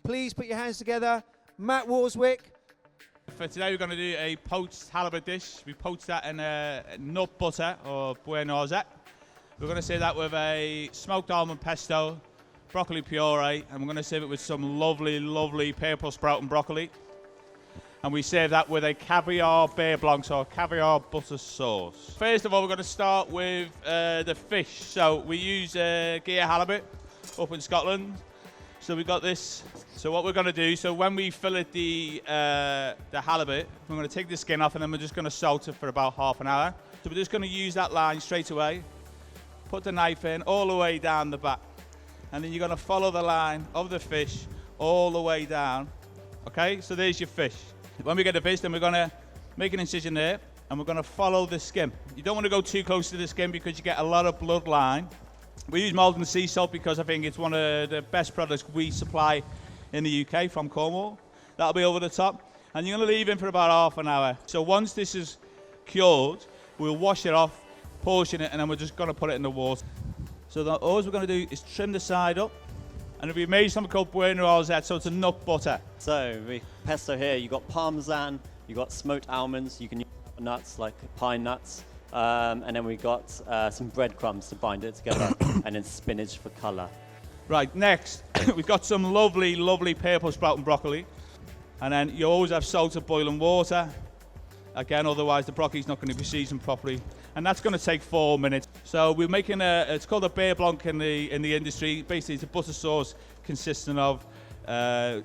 Please put your hands together. Matt Worswick. For today we're going to do a poached halibut dish. We poached that in nut butter or beurre noisette. We're going to serve that with a smoked almond pesto, broccoli puree, and we're going to serve it with some lovely, lovely purple sprout and broccoli. And we serve that with a caviar beurre blanc, so caviar butter sauce. First of all, we're going to start with the fish. So we use Gigha Halibut up in Scotland. So we've got this. So what we're going to do, so when we fillet the halibut, we're going to take the skin off and then we're just going to salt it for about half an hour. So we're just going to use that line straight away, put the knife in all the way down the back, and then you're going to follow the line of the fish all the way down. Okay, so there's your fish. When we get the fish, then we're going to make an incision there and we're going to follow the skin. You don't want to go too close to the skin because you get a lot of blood line. We use Maldon sea salt because I think it's one of the best products we supply in the UK from Cornwall. That'll be over the top. And you're going to leave it for about half an hour. So once this is cured, we'll wash it off, portion it, and then we're just going to put it in the water. So all we're going to do is trim the side up. And we made something called beurre noisette, so it's a nut butter. So pesto here, you've got parmesan, you've got smoked almonds, you can use nuts like pine nuts. And then we got some breadcrumbs to bind it together, and then spinach for colour. Right, next we've got some lovely, lovely purple sprout and broccoli. And then you always have salted boiling water. Again, otherwise the broccoli's not going to be seasoned properly. And that's going to take 4 minutes. So we're making it's called a beurre blanc in the industry. Basically, it's a butter sauce consisting of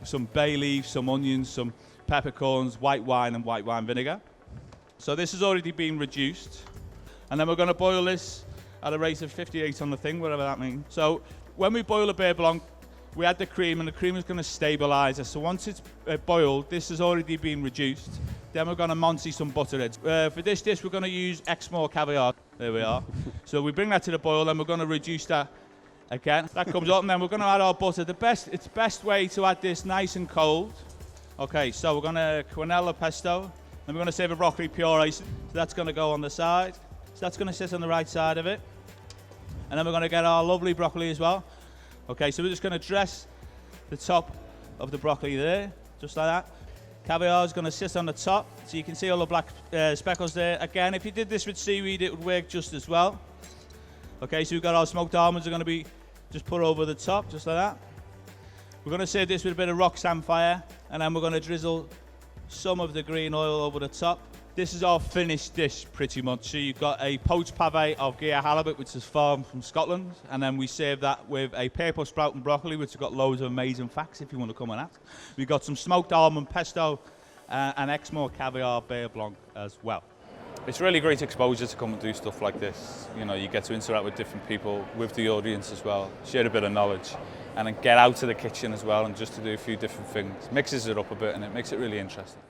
some bay leaf, some onions, some peppercorns, white wine, and white wine vinegar. So this has already been reduced. And then we're going to boil this at a rate of 58 on the thing, whatever that means. So when we boil a beurre blanc, we add the cream, and the cream is going to stabilise it. So once it's boiled, this has already been reduced. Then we're going to Monty some butter in. For this dish, we're going to use Exmoor caviar. There we are. So we bring that to the boil, and we're going to reduce that again. That comes up, and then we're going to add our butter. It's the best way to add this nice and cold. Okay, so we're going to quenelle pesto, and we're going to save a broccoli puree. So that's going to go on the side. So that's going to sit on the right side of it. And then we're going to get our lovely broccoli as well. Okay, so we're just going to dress the top of the broccoli there, just like that. Caviar is going to sit on the top, so you can see all the black speckles there. Again, if you did this with seaweed, it would work just as well. Okay, so we've got our smoked almonds are going to be just put over the top, just like that. We're going to serve this with a bit of rock samphire, and then we're going to drizzle some of the green oil over the top. This is our finished dish, pretty much. So you've got a poached pave of Gigha Halibut, which is farmed from Scotland, and then we serve that with a purple sprout and broccoli, which has got loads of amazing facts if you want to come and ask. We've got some smoked almond pesto and Exmoor caviar beurre blanc as well. It's really great exposure to come and do stuff like this. You know, you get to interact with different people, with the audience as well, share a bit of knowledge, and then get out of the kitchen as well and just to do a few different things. Mixes it up a bit and it makes it really interesting.